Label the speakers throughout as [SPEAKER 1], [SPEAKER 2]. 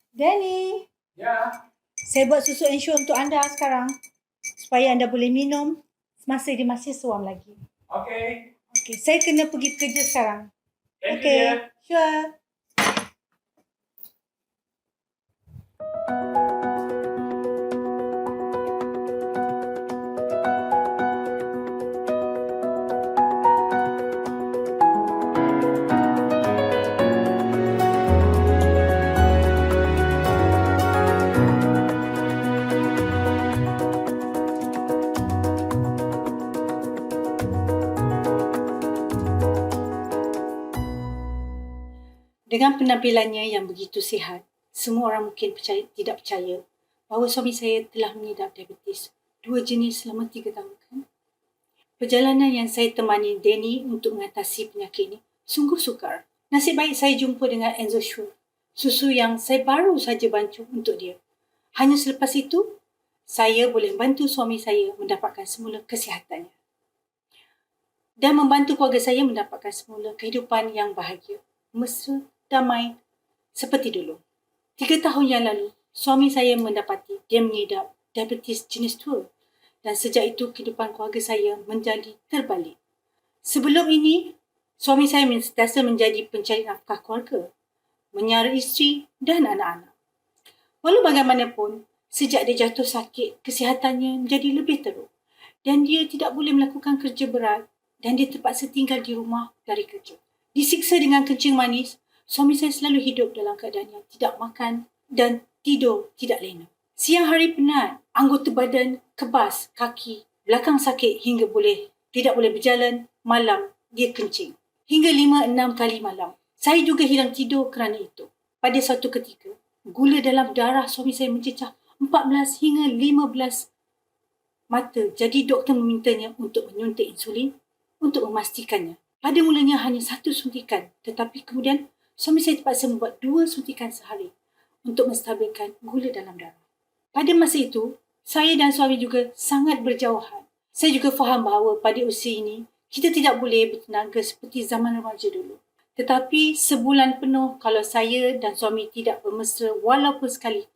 [SPEAKER 1] Danny,
[SPEAKER 2] Ya,
[SPEAKER 1] saya buat susu ensure untuk anda sekarang supaya anda boleh minum semasa dia masih suam lagi.
[SPEAKER 2] oke.
[SPEAKER 1] Okey, saya kena pergi kerja sekarang.
[SPEAKER 2] Thank you,
[SPEAKER 1] Okey,
[SPEAKER 2] dear.
[SPEAKER 1] sure. Dengan penampilannya yang begitu sihat, semua orang mungkin tidak percaya bahawa suami saya telah mengidap diabetes 2 jenis selama 3 tahun. Kan? Perjalanan yang saya temani Danny untuk mengatasi penyakit ini sungguh sukar. Nasib baik saya jumpa dengan EnzoSure, susu yang saya baru saja bantu untuk dia. Hanya selepas itu, saya boleh membantu suami saya mendapatkan semula kesihatannya. Dan membantu keluarga saya mendapatkan semula kehidupan yang bahagia, mesra, damai seperti dulu. 3 tahun yang lalu, suami saya mendapati dia mengidap diabetes jenis 2 dan sejak itu kehidupan keluarga saya menjadi terbalik. Sebelum ini, suami saya sentiasa menjadi pencari nafkah keluarga, menyara isteri dan anak-anak. Walau bagaimanapun, sejak dia jatuh sakit, kesihatannya menjadi lebih teruk dan dia tidak boleh melakukan kerja berat dan dia terpaksa tinggal di rumah dari kerja. Disiksa dengan kencing manis, suami saya selalu hidup dalam keadaan yang tidak makan dan tidur tidak lena. Siang hari penat, anggota badan kebas, kaki, belakang sakit hingga tidak boleh berjalan, malam dia kencing. Hingga 5-6 kali malam. Saya juga hilang tidur kerana itu. Pada suatu ketika, gula dalam darah suami saya mencecah 14 hingga 15 mata. Jadi doktor memintanya untuk menyuntik insulin untuk memastikannya. Pada mulanya hanya 1 suntikan, tetapi kemudian suami saya terpaksa membuat 2 suntikan sehari untuk menstabilkan gula dalam darah. Pada masa itu, saya dan suami juga sangat berjauhan. Saya juga faham bahawa pada usia ini, kita tidak boleh bertenaga seperti zaman remaja dulu. Tetapi sebulan penuh kalau saya dan suami tidak bermesra walaupun sekali,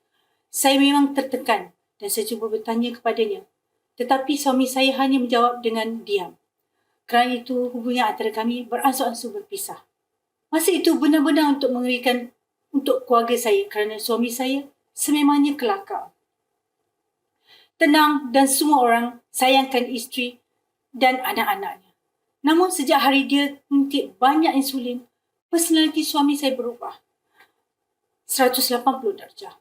[SPEAKER 1] saya memang tertekan dan saya cuba bertanya kepadanya. Tetapi suami saya hanya menjawab dengan diam. Kerana itu, hubungan antara kami beransur-ansur berpisah. Masa itu benar-benar untuk mengerikan untuk keluarga saya kerana suami saya sememangnya kelakar. Tenang dan semua orang sayangkan isteri dan anak-anaknya. Namun sejak hari dia menyuntik banyak insulin, personaliti suami saya berubah 180 darjah.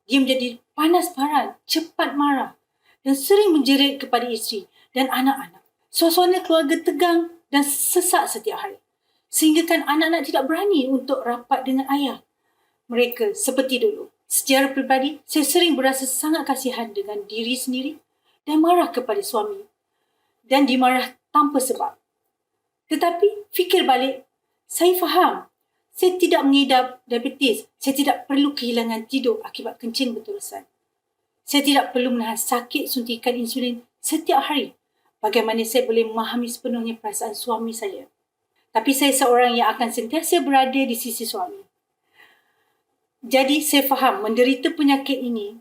[SPEAKER 1] Dia menjadi panas baran, cepat marah dan sering menjerit kepada isteri dan anak-anak. Suasana keluarga tegang dan sesak setiap hari. Sehinggakan anak-anak tidak berani untuk rapat dengan ayah mereka seperti dulu. Secara peribadi, saya sering berasa sangat kasihan dengan diri sendiri dan marah kepada suami. Dan dimarah tanpa sebab. Tetapi, fikir balik, saya faham. Saya tidak mengidap diabetes. Saya tidak perlu kehilangan tidur akibat kencing berterusan. Saya tidak perlu menahan sakit suntikan insulin setiap hari. Bagaimana saya boleh memahami sepenuhnya perasaan suami saya. Tapi saya seorang yang akan sentiasa berada di sisi suami. Jadi saya faham menderita penyakit ini.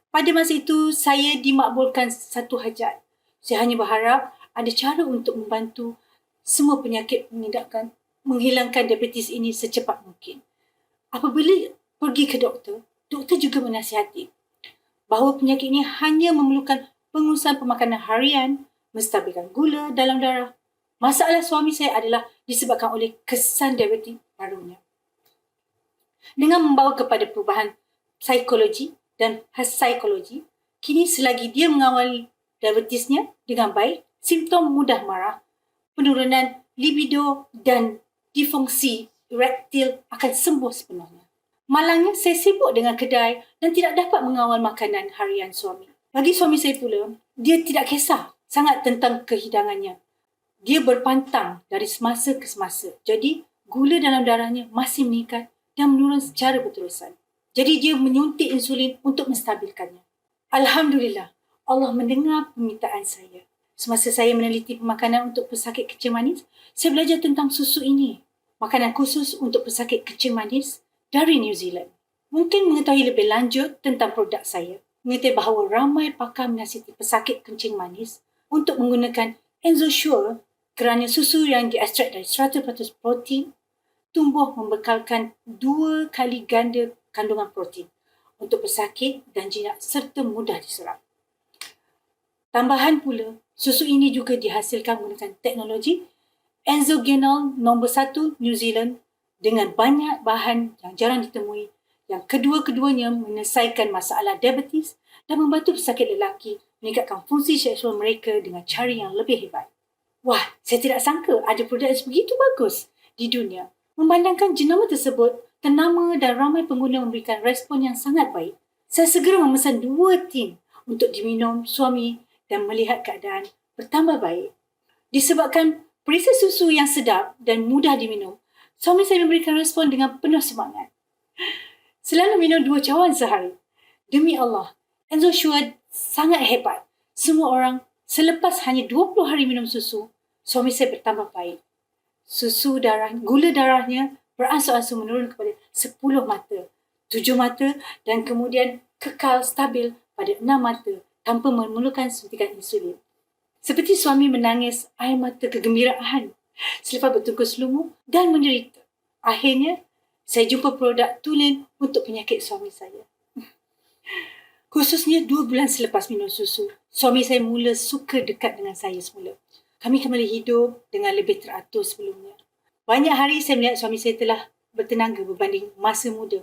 [SPEAKER 1] Pada masa itu saya dimakbulkan satu hajat. Saya hanya berharap ada cara untuk membantu semua penyakit menghilangkan diabetes ini secepat mungkin. Apabila pergi ke doktor, doktor juga menasihati bahawa penyakit ini hanya memerlukan pengurusan pemakanan harian, menstabilkan gula dalam darah. Masalah suami saya adalah disebabkan oleh kesan diabetes barunya. Dengan membawa kepada perubahan psikologi dan psikologi, kini selagi dia mengawal diabetesnya dengan baik, simptom mudah marah, penurunan libido dan difungsi erektil akan sembuh sepenuhnya. Malangnya saya sibuk dengan kedai dan tidak dapat mengawal makanan harian suami. Bagi suami saya pula, dia tidak kisah sangat tentang kehidangannya. Dia berpantang dari semasa ke semasa. Jadi, gula dalam darahnya masih meningkat dan menurun secara berterusan. Jadi dia menyuntik insulin untuk menstabilkannya. Alhamdulillah, Allah mendengar permintaan saya. Semasa saya meneliti pemakanan untuk pesakit kencing manis, saya belajar tentang susu ini. Makanan khusus untuk pesakit kencing manis dari New Zealand. Mungkin mengetahui lebih lanjut tentang produk saya, mengetahui bahawa ramai pakar menasihati pesakit kencing manis untuk menggunakan Enzosure kerana susu yang diekstrak dari 100% protein tumbuh membekalkan 2 kali ganda kandungan protein untuk pesakit dan jinak serta mudah diserap. Tambahan pula, susu ini juga dihasilkan menggunakan teknologi Enzogenol nombor 1 New Zealand dengan banyak bahan yang jarang ditemui yang kedua-keduanya menyelesaikan masalah diabetes dan membantu pesakit lelaki meningkatkan fungsi seksual mereka dengan cara yang lebih hebat. Wah, saya tidak sangka ada produk yang begitu bagus di dunia. Memandangkan jenama tersebut ternama dan ramai pengguna memberikan respon yang sangat baik. Saya segera memesan 2 tin untuk diminum suami dan melihat keadaan bertambah baik. Disebabkan perisa susu yang sedap dan mudah diminum, suami saya memberikan respon dengan penuh semangat. Selalu minum 2 cawan sehari. Demi Allah, Enzosure sangat hebat. Semua orang selepas hanya 20 hari minum susu, suami saya bertambah baik. Gula darahnya beransur-ansur menurun kepada 10 mata, 7 mata dan kemudian kekal stabil pada 6 mata tanpa memerlukan suntikan insulin. Seperti suami menangis air mata kegembiraan selepas bertungkus lumu dan menderita. Akhirnya, saya jumpa produk Tulen untuk penyakit suami saya. Khususnya 2 bulan selepas minum susu, suami saya mula suka dekat dengan saya semula. Kami kembali hidup dengan lebih teratur sebelumnya. Banyak hari saya melihat suami saya telah bertenaga berbanding masa muda.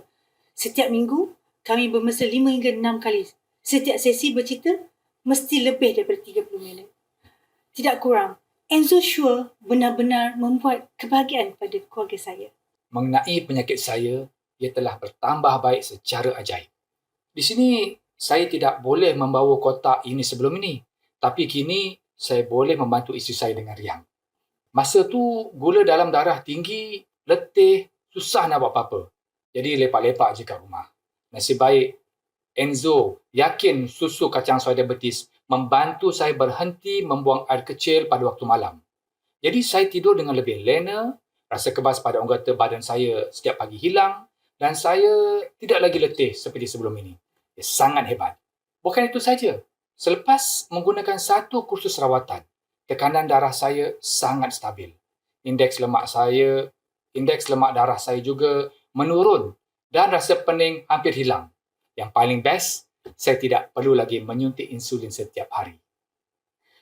[SPEAKER 1] Setiap minggu, kami bermesra 5 hingga 6 kali. Setiap sesi bercerita, mesti lebih daripada 30 minit. Tidak kurang, Enzosure benar-benar membuat kebahagiaan pada keluarga saya.
[SPEAKER 2] Mengenai penyakit saya, ia telah bertambah baik secara ajaib. Di sini, saya tidak boleh membawa kotak ini sebelum ini. Tapi kini, saya boleh membantu isteri saya dengan riang. Masa tu, gula dalam darah tinggi, letih, susah nak buat apa-apa. Jadi, lepak-lepak je kat rumah. Nasib baik, Enzo yakin susu kacang soy diabetes membantu saya berhenti membuang air kecil pada waktu malam. Jadi, saya tidur dengan lebih lena, rasa kebas pada anggota badan saya setiap pagi hilang dan saya tidak lagi letih seperti sebelum ini. Ia sangat hebat. Bukan itu saja. Selepas menggunakan 1 kursus rawatan, tekanan darah saya sangat stabil. Indeks lemak darah saya juga menurun dan rasa pening hampir hilang. Yang paling best, saya tidak perlu lagi menyuntik insulin setiap hari.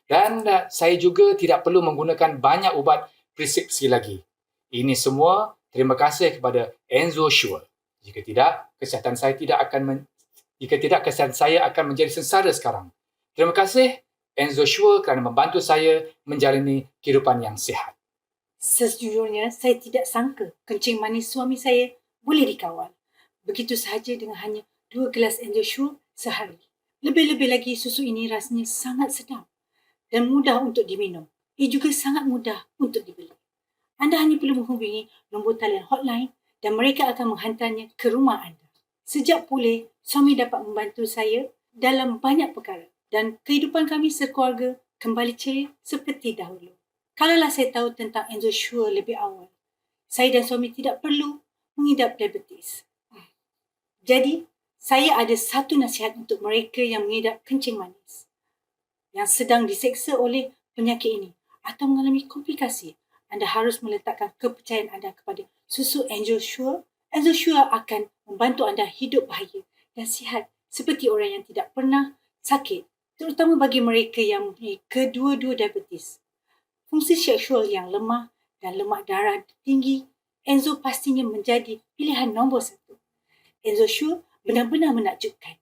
[SPEAKER 2] Dan saya juga tidak perlu menggunakan banyak ubat preskripsi lagi. Ini semua terima kasih kepada Enzosure. Jika tidak, kesihatan saya akan menjadi sengsara sekarang. Terima kasih Enzosure kerana membantu saya menjalani kehidupan yang sihat.
[SPEAKER 1] Sejujurnya, saya tidak sangka kencing manis suami saya boleh dikawal. Begitu sahaja dengan hanya 2 gelas Enzosure sehari. Lebih-lebih lagi susu ini rasanya sangat sedap dan mudah untuk diminum. Ia juga sangat mudah untuk dibeli. Anda hanya perlu menghubungi nombor talian hotline dan mereka akan menghantarnya ke rumah anda. Sejak pulih, suami dapat membantu saya dalam banyak perkara dan kehidupan kami sekeluarga kembali ceria seperti dahulu. Kalaulah saya tahu tentang Enzosure lebih awal, saya dan suami tidak perlu mengidap diabetes. Jadi, saya ada satu nasihat untuk mereka yang mengidap kencing manis, yang sedang diseksa oleh penyakit ini atau mengalami komplikasi. Anda harus meletakkan kepercayaan anda kepada susu Enzosure. Enzosure akan membantu anda hidup bahagia dan sihat seperti orang yang tidak pernah sakit, terutama bagi mereka yang mempunyai kedua-dua diabetes, fungsi seksual yang lemah dan lemak darah tinggi. Enzo pastinya menjadi pilihan nombor 1. Enzosure benar-benar menakjubkan.